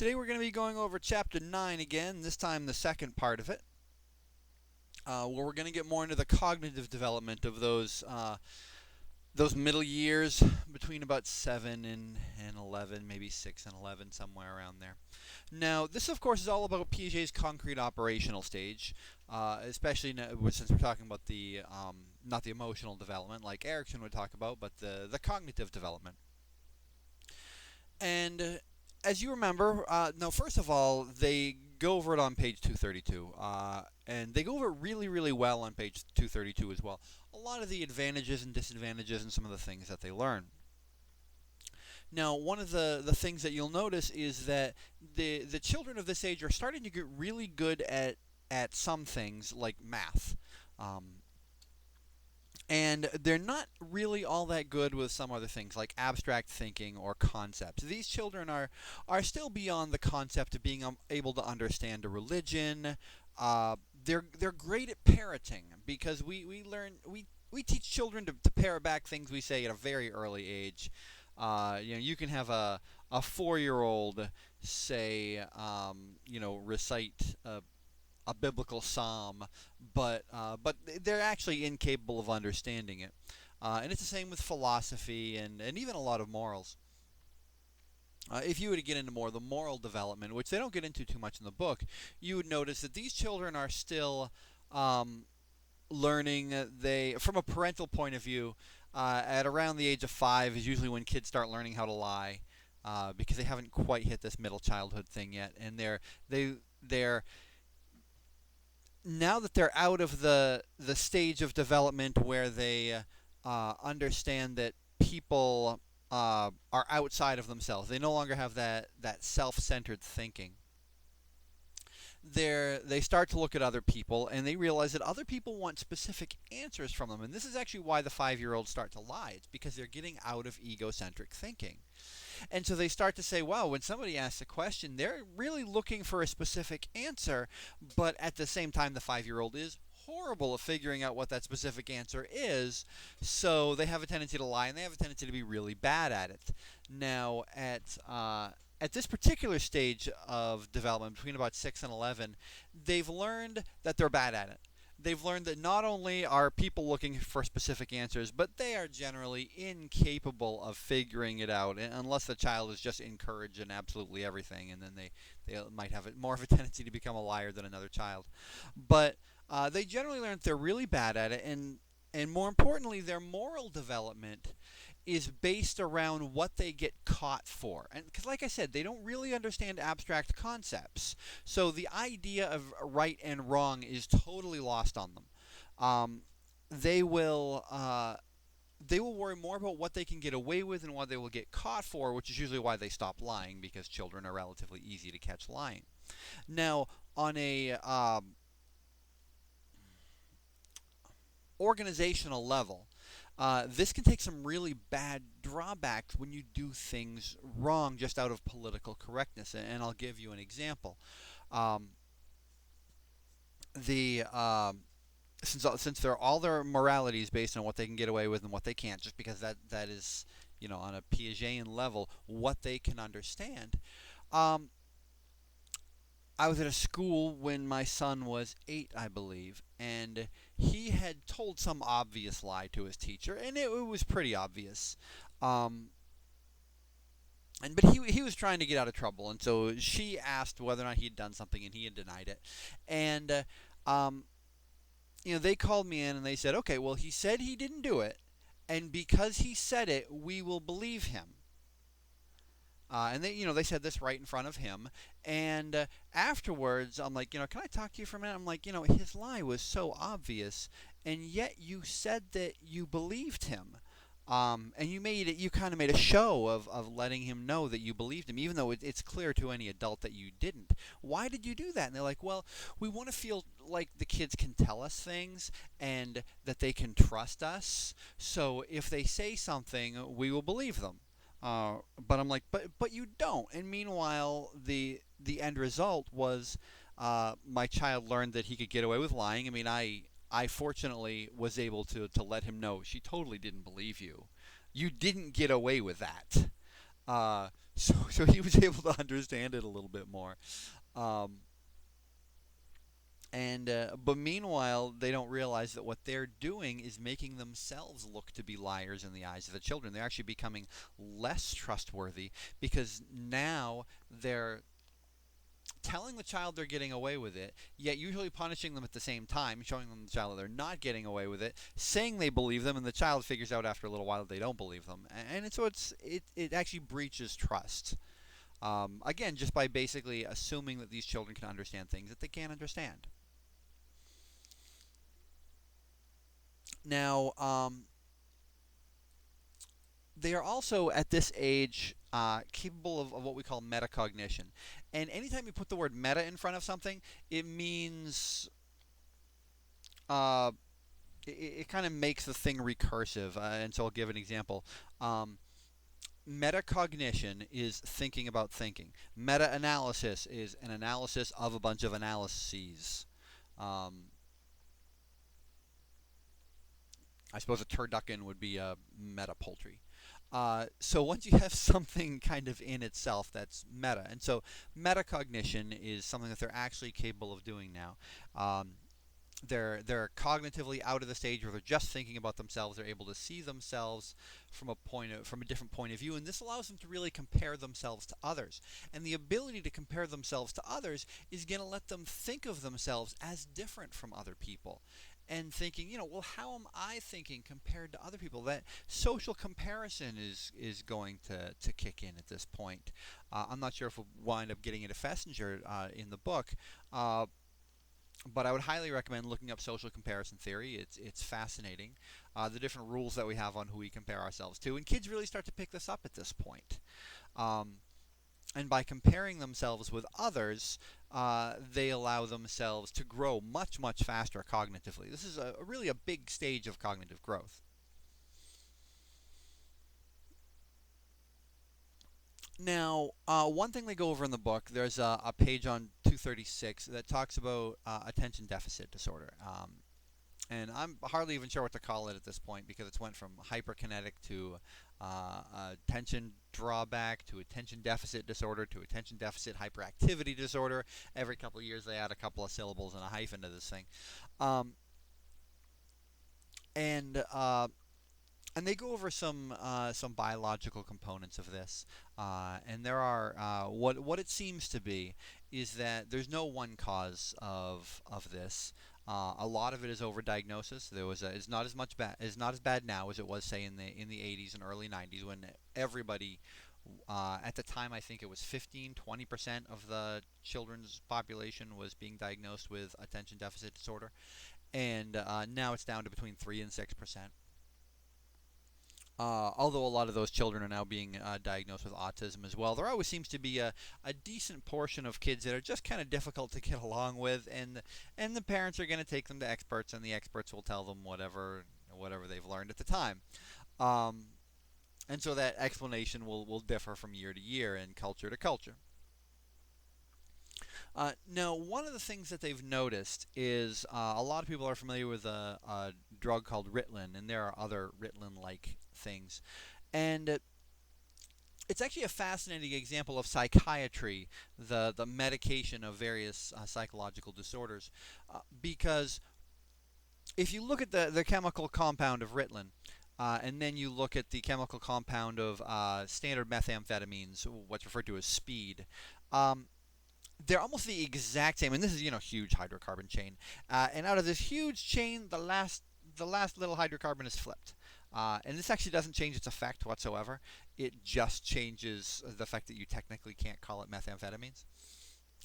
Today we're going to be going over Chapter 9 again, this time the second part of it, where we're going to get more into the cognitive development of those middle years between about 7 and 11, maybe 6 and 11, somewhere around there. Now, this, of course, is all about Piaget's concrete operational stage, especially since we're talking about not the emotional development like Erikson would talk about, but the cognitive development. And as you remember, no, first of all, they go over it on page 232, and they go over it really, really well on page 232 as well. A lot of the advantages and disadvantages and some of the things that they learn. Now, one of the things that you'll notice is that the children of this age are starting to get really good at some things like math. And they're not really all that good with some other things like abstract thinking or concepts. These children are still beyond the concept of being able to understand a religion. They're great at parroting because we teach children to parrot back things we say at a very early age. You can have a 4-year-old say, recite a biblical psalm, but they're actually incapable of understanding it. And it's the same with philosophy and even a lot of morals. If you were to get into more of the moral development, which they don't get into too much in the book, you would notice that these children are still learning. From a parental point of view, at around the age of 5 is usually when kids start learning how to lie, because they haven't quite hit this middle childhood thing yet, and they're now that they're out of the stage of development where they understand that people are outside of themselves. They no longer have that self-centered thinking. They start to look at other people, and they realize that other people want specific answers from them. And this is actually why the 5-year-olds start to lie. It's because they're getting out of egocentric thinking. And so they start to say, wow, when somebody asks a question, they're really looking for a specific answer, but at the same time, the 5-year-old is horrible at figuring out what that specific answer is, so they have a tendency to lie, and they have a tendency to be really bad at it. Now, at this particular stage of development, between about 6 and 11, they've learned that they're bad at it. They've learned that not only are people looking for specific answers, but they are generally incapable of figuring it out, unless the child is just encouraged in absolutely everything, and then they might have more of a tendency to become a liar than another child. But they generally learn that they're really bad at it, and more importantly, their moral development is based around what they get caught for. And because, like I said, they don't really understand abstract concepts. So the idea of right and wrong is totally lost on them. They will worry more about what they can get away with and what they will get caught for, which is usually why they stop lying, because children are relatively easy to catch lying. Now, on a organizational level, this can take some really bad drawbacks when you do things wrong just out of political correctness, and I'll give you an example. Since all their morality is based on what they can get away with and what they can't, just because that is, on a Piagetian level, what they can understand. I was at a school when my son was 8, I believe, and he had told some obvious lie to his teacher, and it was pretty obvious. But he was trying to get out of trouble, and so she asked whether or not he had done something, and he had denied it. And they called me in and they said, okay, well, he said he didn't do it, and because he said it, we will believe him. And they said this right in front of him. And afterwards, I'm like, can I talk to you for a minute? I'm like, his lie was so obvious, and yet you said that you believed him. And you kind of made a show of letting him know that you believed him, even though it's clear to any adult that you didn't. Why did you do that? And they're like, well, we want to feel like the kids can tell us things and that they can trust us. So if they say something, we will believe them. But I'm like, but you don't. And meanwhile, the end result was my child learned that he could get away with lying. I mean, I fortunately was able to let him know she totally didn't believe you. You didn't get away with that. So he was able to understand it a little bit more. Um, and but meanwhile, they don't realize that what they're doing is making themselves look to be liars in the eyes of the children. They're actually becoming less trustworthy because now they're telling the child they're getting away with it, yet usually punishing them at the same time, showing them the child that they're not getting away with it, saying they believe them, and the child figures out after a little while that they don't believe them, and so it actually breaches trust. Again, just by basically assuming that these children can understand things that they can't understand. Now, they are also at this age capable of what we call metacognition. And anytime you put the word meta in front of something, it means uh, it kind of makes the thing recursive. And so I'll give an example. Metacognition is thinking about thinking. Meta-analysis is an analysis of a bunch of analyses. Um, I suppose a turducken would be a meta poultry. So once you have something kind of in itself, that's meta. And so metacognition is something that they're actually capable of doing now. Um, they're cognitively out of the stage where they're just thinking about themselves. They're able to see themselves from a different point of view, and this allows them to really compare themselves to others. And the ability to compare themselves to others is going to let them think of themselves as different from other people. And thinking, well, how am I thinking compared to other people? That social comparison is going to kick in at this point. I'm not sure if we'll wind up getting into Fessinger in the book, uh, but I would highly recommend looking up social comparison theory. It's fascinating, the different rules that we have on who we compare ourselves to, and kids really start to pick this up at this point. Um, and by comparing themselves with others, they allow themselves to grow much, much faster cognitively. This is really a big stage of cognitive growth. Now, one thing they go over in the book, there's a page on 236 that talks about attention deficit disorder. And I'm hardly even sure what to call it at this point because it's went from hyperkinetic to attention drawback to attention deficit disorder to attention deficit hyperactivity disorder. Every couple of years they add a couple of syllables and a hyphen to this thing. Um, and uh, and they go over some biological components of this, and there are what it seems to be is that there's no one cause of this. A lot of it is overdiagnosis. There was is not as much bad is not as bad now as it was say in the 80s and early 90s when everybody at the time I think it was 15-20% of the children's population was being diagnosed with attention deficit disorder, and now it's down to between 3 and 6%. Although a lot of those children are now being diagnosed with autism as well, there always seems to be a decent portion of kids that are just kind of difficult to get along with, and the parents are going to take them to experts, and the experts will tell them whatever they've learned at the time. Um, and so that explanation will differ from year to year and culture to culture. Now, one of the things that they've noticed is a lot of people are familiar with a drug called Ritalin, and there are other Ritalin-like things. And it's actually a fascinating example of psychiatry, the medication of various psychological disorders, because if you look at the chemical compound of Ritalin, and then you look at the chemical compound of standard methamphetamines, what's referred to as speed, um, they're almost the exact same, and this is huge hydrocarbon chain. And out of this huge chain, the last little hydrocarbon is flipped. And this actually doesn't change its effect whatsoever. It just changes the fact that you technically can't call it methamphetamines,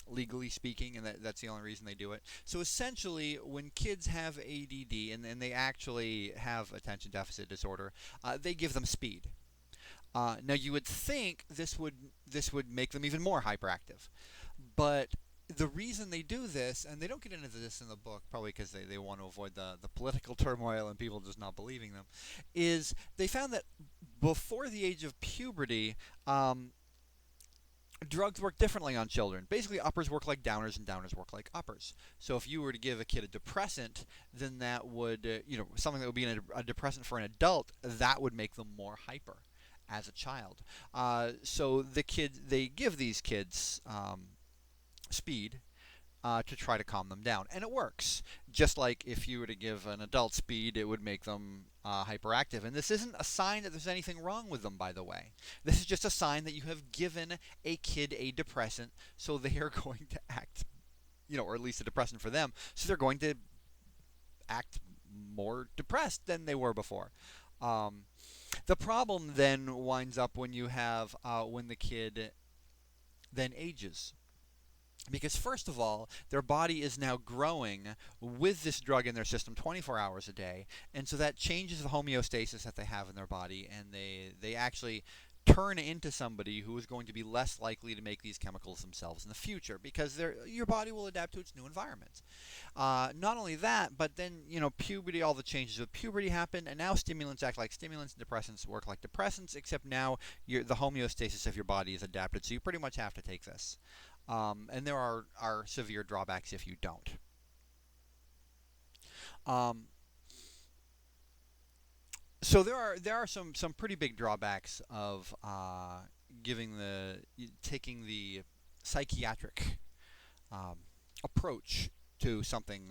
legally speaking, and that's the only reason they do it. So essentially, when kids have ADD and they actually have attention deficit disorder, they give them speed. Now you would think this would make them even more hyperactive, but the reason they do this, and they don't get into this in the book, probably because they want to avoid the political turmoil and people just not believing them, is they found that before the age of puberty, drugs work differently on children. Basically, uppers work like downers and downers work like uppers. So if you were to give a kid a depressant, then that would, something that would be a depressant for an adult, that would make them more hyper. as a child. So they give these kids speed to try to calm them down. And it works. Just like if you were to give an adult speed, it would make them hyperactive. And this isn't a sign that there's anything wrong with them, by the way. This is just a sign that you have given a kid a depressant, so they are going to act, or at least a depressant for them, so they're going to act more depressed than they were before. Um, the problem then winds up when you have when the kid then ages, because first of all, their body is now growing with this drug in their system 24 hours a day, and so that changes the homeostasis that they have in their body, and they actually turn into somebody who is going to be less likely to make these chemicals themselves in the future, because your body will adapt to its new environment. Not only that, but then puberty, all the changes with puberty happen, and now stimulants act like stimulants and depressants work like depressants, except now the homeostasis of your body is adapted, so you pretty much have to take this. And there are severe drawbacks if you don't. Um, so there are some pretty big drawbacks of taking the psychiatric approach to something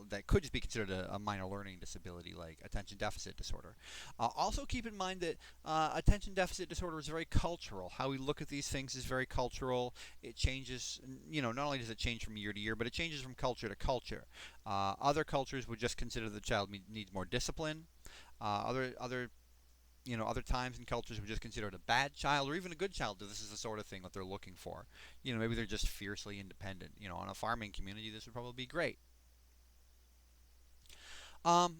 that could just be considered a minor learning disability like attention deficit disorder. Also keep in mind that attention deficit disorder is very cultural. How we look at these things is very cultural. It changes, not only does it change from year to year, but it changes from culture to culture. Other cultures would just consider the child needs more discipline. Other times and cultures would just consider it a bad child or even a good child. This is the sort of thing that they're looking for. Maybe they're just fiercely independent. On a farming community, this would probably be great. Another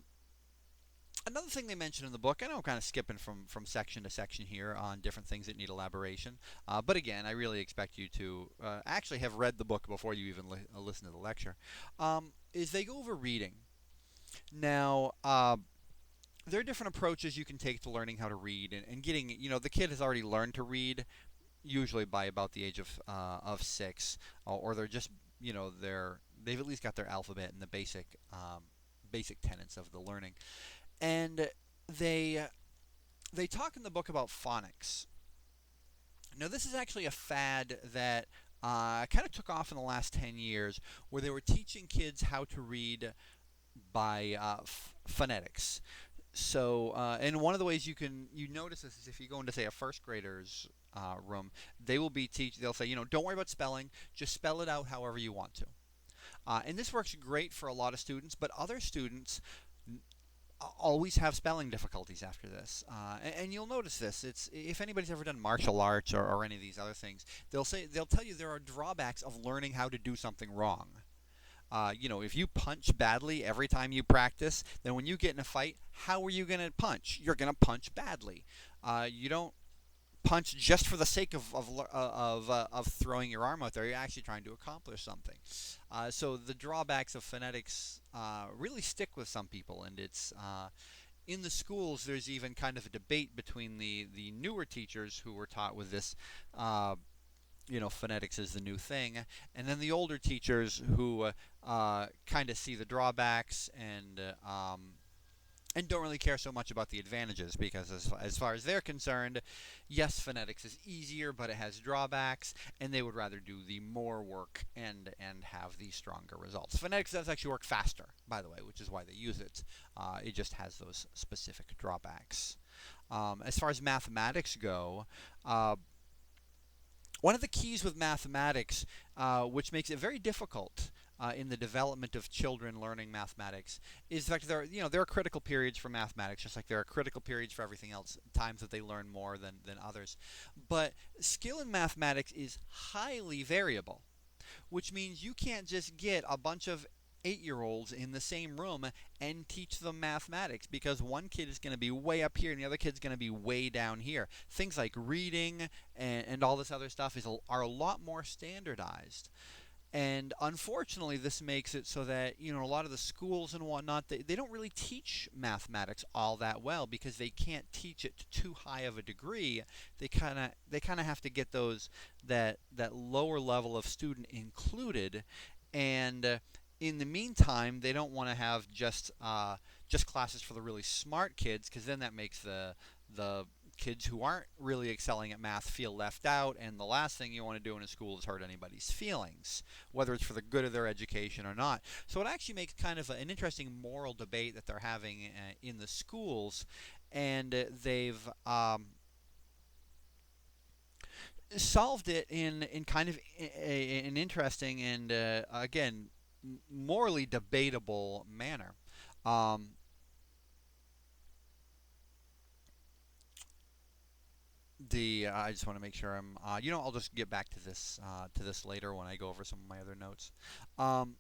thing they mention in the book, I know I'm kind of skipping from section to section here on different things that need elaboration, but again, I really expect you to actually have read the book before you even listen to the lecture, is they go over reading. Now, there are different approaches you can take to learning how to read and getting, the kid has already learned to read, usually by about the age of 6, or they're just, they've at least got their alphabet and the basic tenets of the learning. And they talk in the book about phonics. Now, this is actually a fad that kind of took off in the last 10 years, where they were teaching kids how to read by phonetics. So, and one of the ways you notice this is if you go into, say, a first grader's room, they'll say, don't worry about spelling, just spell it out however you want to. And this works great for a lot of students, but other students always have spelling difficulties after this. And you'll notice this. If anybody's ever done martial arts or any of these other things, they'll tell you there are drawbacks of learning how to do something wrong. If you punch badly every time you practice, then when you get in a fight, how are you going to punch? You're going to punch badly. You don't punch just for the sake of throwing your arm out there. You're actually trying to accomplish something. So the drawbacks of phonetics really stick with some people, and it's in the schools. There's even kind of a debate between the newer teachers who were taught with this. Phonetics is the new thing, and then the older teachers who kind of see the drawbacks and don't really care so much about the advantages, because as far as they're concerned, yes, phonetics is easier, but it has drawbacks, and they would rather do the more work and have the stronger results. Phonetics does actually work faster, by the way, which is why they use it. It just has those specific drawbacks. As far as mathematics go, one of the keys with mathematics, which makes it very difficult in the development of children learning mathematics, is the fact that there are critical periods for mathematics, just like there are critical periods for everything else, times that they learn more than others. But skill in mathematics is highly variable, which means you can't just get a bunch of 8-year-olds in the same room and teach them mathematics, because one kid is going to be way up here and the other kid's going to be way down here. Things like reading and all this other stuff are a lot more standardized. And unfortunately, this makes it so that a lot of the schools and whatnot, they don't really teach mathematics all that well, because they can't teach it to too high of a degree. They kind of have to get that lower level of student included, and in the meantime, they don't want to have just classes for the really smart kids, because then that makes the kids who aren't really excelling at math feel left out, and the last thing you want to do in a school is hurt anybody's feelings, whether it's for the good of their education or not. So it actually makes kind of an interesting moral debate that they're having in the schools, and they've solved it in kind of an interesting and again morally debatable manner. Um, the I just want to make sure I'm I'll just get back to this later when I go over some of my other notes. Um,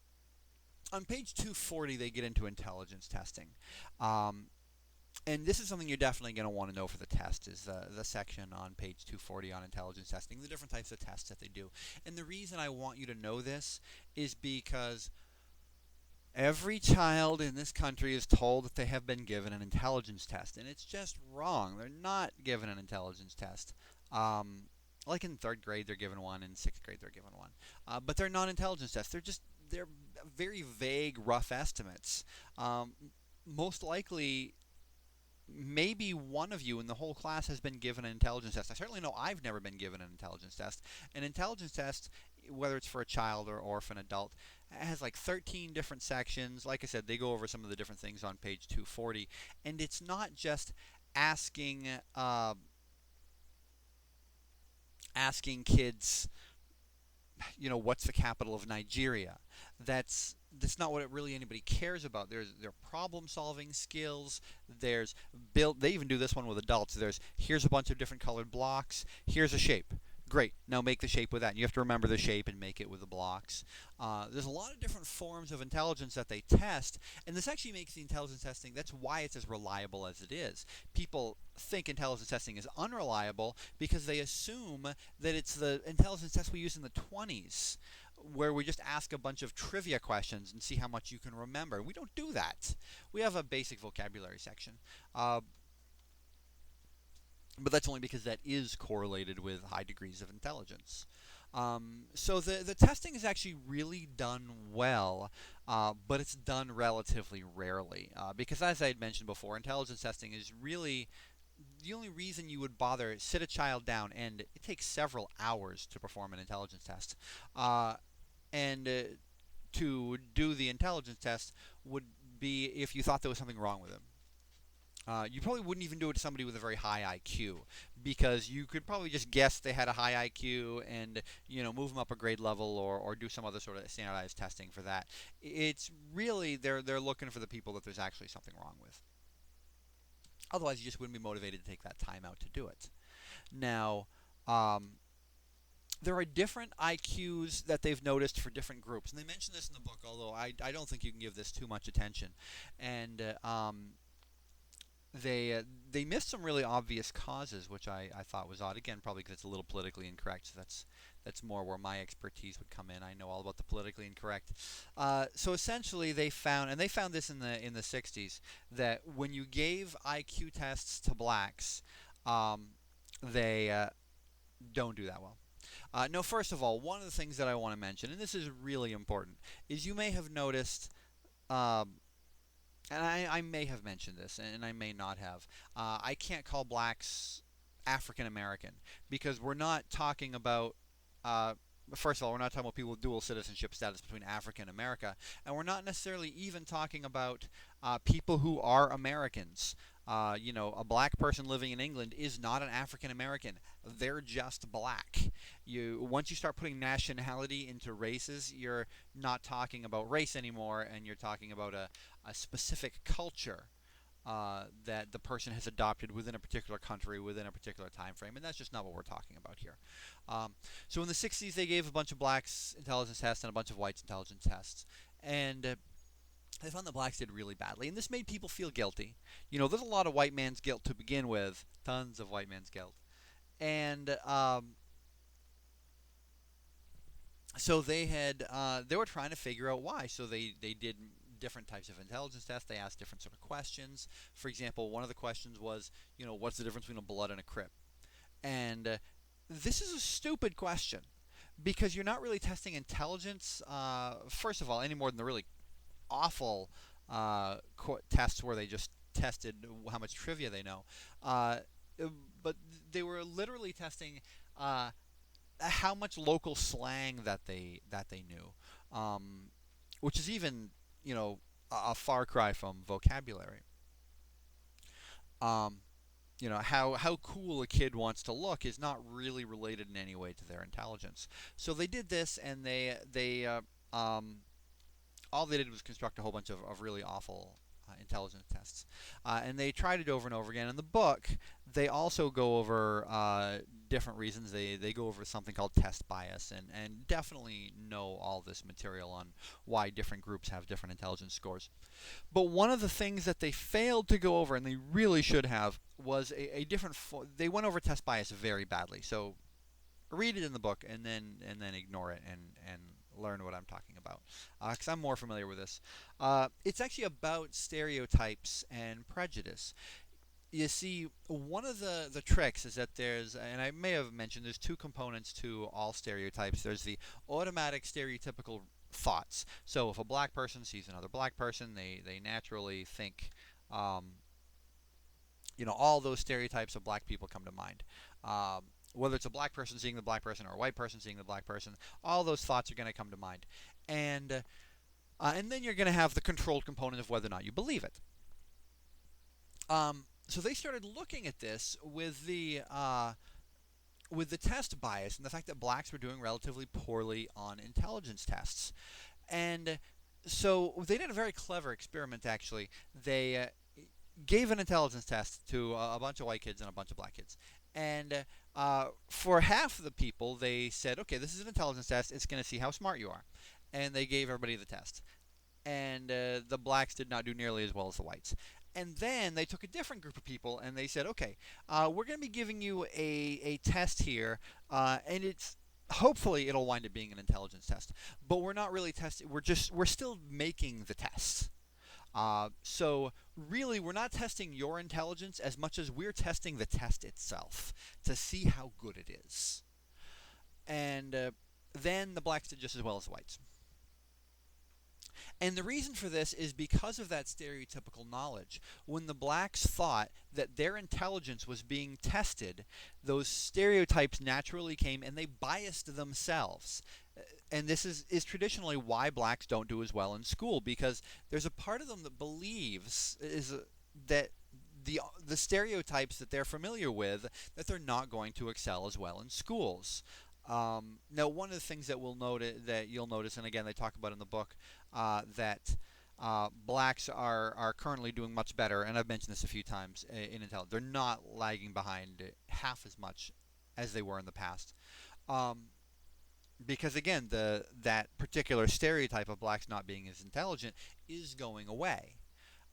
on page 240 they get into intelligence testing. Um, and this is something you're definitely going to want to know for the test is the section on page 240 on intelligence testing, the different types of tests that they do. And the reason I want you to know this is because every child in this country is told that they have been given an intelligence test, and it's just wrong. They're not given an intelligence test. Like in third grade, they're given one. In sixth grade, they're given one. But they're not intelligence tests. They're very vague, rough estimates. Most likely, maybe one of you in the whole class has been given an intelligence test. I certainly know I've never been given an intelligence test. An intelligence test, whether it's for a child or for an adult, has like 13 different sections. Like I said, they go over some of the different things on page 240. And it's not just asking asking kids, what's the capital of Nigeria? That's not what really anybody cares about. There's their problem-solving skills. There's build. They even do this one with adults. Here's a bunch of different colored blocks. Here's a shape. Great. Now make the shape with that. And you have to remember the shape and make it with the blocks. There's a lot of different forms of intelligence that they test, and this actually makes the intelligence testing. That's why it's as reliable as it is. People think intelligence testing is unreliable because they assume that it's the intelligence test we used in the 20s, where we just ask a bunch of trivia questions and see how much you can remember. We don't do that. We have a basic vocabulary section. But that's only because that is correlated with high degrees of intelligence. So the testing is actually really done well, but it's done relatively rarely. Because as I had mentioned before, intelligence testing is really the only reason you would bother sit a child down, and it takes several hours to perform an intelligence test. And to do the intelligence test would be if you thought there was something wrong with him. You probably wouldn't even do it to somebody with a very high IQ, because you could probably just guess they had a high IQ and move them up a grade level or do some other sort of standardized testing for that. It's really they're looking for the people that there's actually something wrong with. Otherwise, you just wouldn't be motivated to take that time out to do it. Now, there are different IQs that they've noticed for different groups, and they mention this in the book, although I don't think you can give this too much attention. And they missed some really obvious causes, which I thought was odd. Again, probably because it's a little politically incorrect, so that's more where my expertise would come in. I know all about the politically incorrect. So essentially, they found this in the 60s, that when you gave IQ tests to blacks, they don't do that well. No, first of all, one of the things that I want to mention, and this is really important, is you may have noticed. And I may have mentioned this, and I may not have. I can't call blacks African American because we're not talking about. First of all, we're not talking about people with dual citizenship status between Africa and America, and we're not necessarily even talking about people who are Americans. A black person living in England is not an African American. They're just black. Once you start putting nationality into races, you're not talking about race anymore, and you're talking about a specific culture that the person has adopted within a particular country, within a particular time frame, and that's just not what we're talking about here. So in the 60s, they gave a bunch of blacks intelligence tests and a bunch of whites intelligence tests, and they found the blacks did really badly, and this made people feel guilty. There's a lot of white man's guilt to begin with, tons of white man's guilt, and so they were trying to figure out why. So they did different types of intelligence tests. They asked different sort of questions. For example, one of the questions was, what's the difference between a blood and a crip? And this is a stupid question because you're not really testing intelligence, first of all, any more than the really awful tests where they just tested how much trivia they know. uh, but they were literally testing how much local slang that they knew, um, which is even a far cry from vocabulary. Um, how cool a kid wants to look is not really related in any way to their intelligence. So they did this, and all they did was construct a whole bunch of really awful intelligence tests. And they tried it over and over again. In the book, they also go over different reasons. They go over something called test bias, and definitely know all this material on why different groups have different intelligence scores. But one of the things that they failed to go over, and they really should have, was a different. They went over test bias very badly. So read it in the book, and then ignore it and learn what I'm talking about, because I'm more familiar with this. It's actually about stereotypes and prejudice. You see, one of the tricks is that there's, and I may have mentioned, there's two components to all stereotypes. There's the automatic stereotypical thoughts. So if a black person sees another black person, they naturally think, um, all those stereotypes of black people come to mind. Whether it's a black person seeing the black person or a white person seeing the black person, all those thoughts are going to come to mind. And then you're going to have the controlled component of whether or not you believe it. So they started looking at this with the test bias and the fact that blacks were doing relatively poorly on intelligence tests. And so they did a very clever experiment, actually. They gave an intelligence test to a bunch of white kids and a bunch of black kids. And for half of the people, they said, okay, this is an intelligence test. It's going to see how smart you are. And they gave everybody the test. And the blacks did not do nearly as well as the whites. And then they took a different group of people and they said, okay, we're going to be giving you a test here, and it's hopefully it'll wind up being an intelligence test. But we're not really testing. We're still making the test. So really, we're not testing your intelligence as much as we're testing the test itself to see how good it is. And then the blacks did just as well as the whites. And the reason for this is because of that stereotypical knowledge. When the blacks thought that their intelligence was being tested, those stereotypes naturally came and they biased themselves. And this is traditionally why blacks don't do as well in school, because there's a part of them that believes that the stereotypes that they're familiar with, that they're not going to excel as well in schools. Now, one of the things that you'll notice, and again they talk about in the book, that blacks are currently doing much better, and I've mentioned this a few times in intelligence. They're not lagging behind half as much as they were in the past, because again, that particular stereotype of blacks not being as intelligent is going away.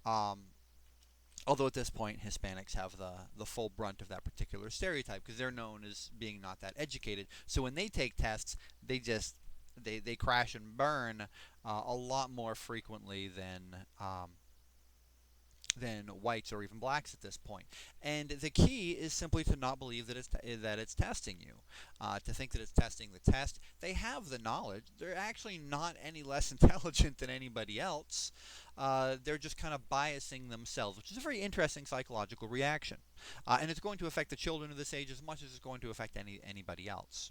Um, Although at this point, Hispanics have the full brunt of that particular stereotype because they're known as being not that educated. So when they take tests, they crash and burn a lot more frequently than whites or even blacks at this point. And the key is simply to not believe that it's testing you, to think that it's testing the test. They have the knowledge. They're actually not any less intelligent than anybody else. They're just kind of biasing themselves, which is a very interesting psychological reaction. And it's going to affect the children of this age as much as it's going to affect anybody else.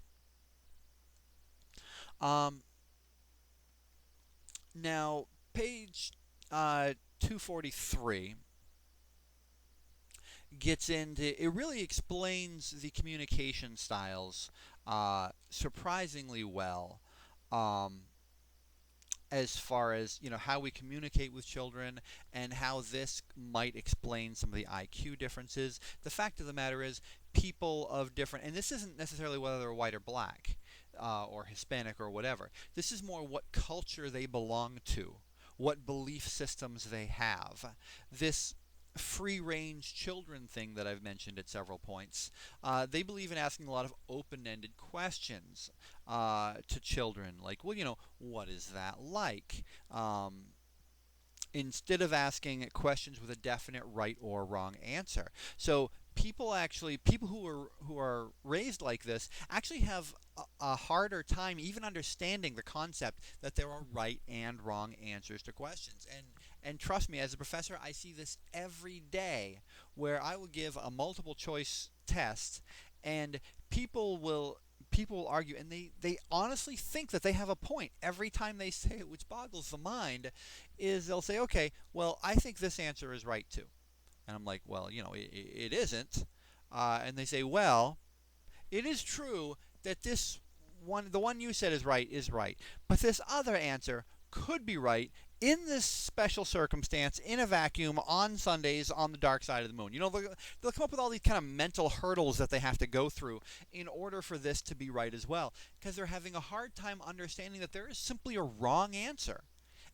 Now, page 243 gets into, it really explains the communication styles surprisingly well, as far as how we communicate with children and how this might explain some of the IQ differences. The fact of the matter is, people of different, and this isn't necessarily whether they're white or black, or Hispanic or whatever. This is more what culture they belong to, what belief systems they have. This free-range children thing that I've mentioned at several points, they believe in asking a lot of open-ended questions to children, like, well, what is that like? Instead of asking questions with a definite right or wrong answer. So people who are raised like this actually have a harder time even understanding the concept that there are right and wrong answers to questions. And trust me, as a professor, I see this every day where I will give a multiple choice test and people will argue, and they honestly think that they have a point every time they say it, which boggles the mind. Is they'll say, okay, well, I think this answer is right too. And I'm like, well, it isn't. And they say, well, it is true that this one, the one you said is right, but this other answer could be right in this special circumstance, in a vacuum, on Sundays, on the dark side of the moon. They'll come up with all these kind of mental hurdles that they have to go through in order for this to be right as well, because they're having a hard time understanding that there is simply a wrong answer,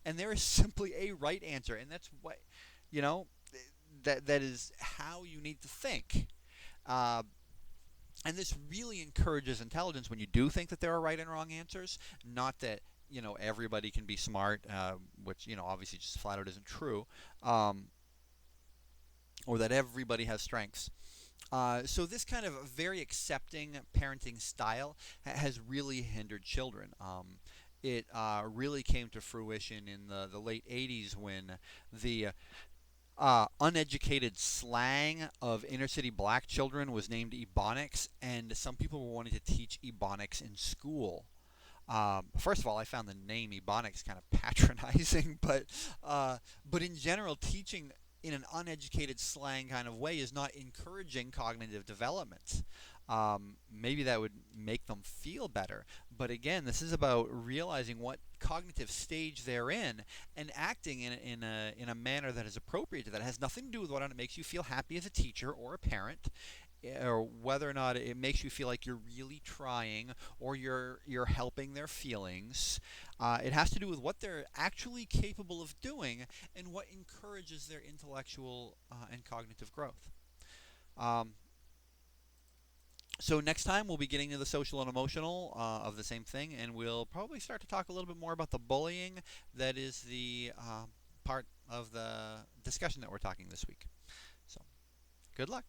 and there is simply a right answer, and that's what, you know, that is how you need to think. Uh, and this really encourages intelligence when you do think that there are right and wrong answers. Not that everybody can be smart, which obviously just flat out isn't true, or that everybody has strengths. So this kind of very accepting parenting style has really hindered children. It really came to fruition in the late 80s when the uneducated slang of inner city black children was named Ebonics, and some people were wanting to teach Ebonics in school. First of all, I found the name Ebonics kind of patronizing, but in general, teaching in an uneducated slang kind of way is not encouraging cognitive development. Maybe that would make them feel better, but again, this is about realizing what cognitive stage they're in and acting in a manner that is appropriate to that. It has nothing to do with whether it makes you feel happy as a teacher or a parent, or whether or not it makes you feel like you're really trying or you're helping their feelings. It has to do with what they're actually capable of doing and what encourages their intellectual and cognitive growth. Um, so next time we'll be getting to the social and emotional of the same thing, and we'll probably start to talk a little bit more about the bullying that is the part of the discussion that we're talking this week. So good luck.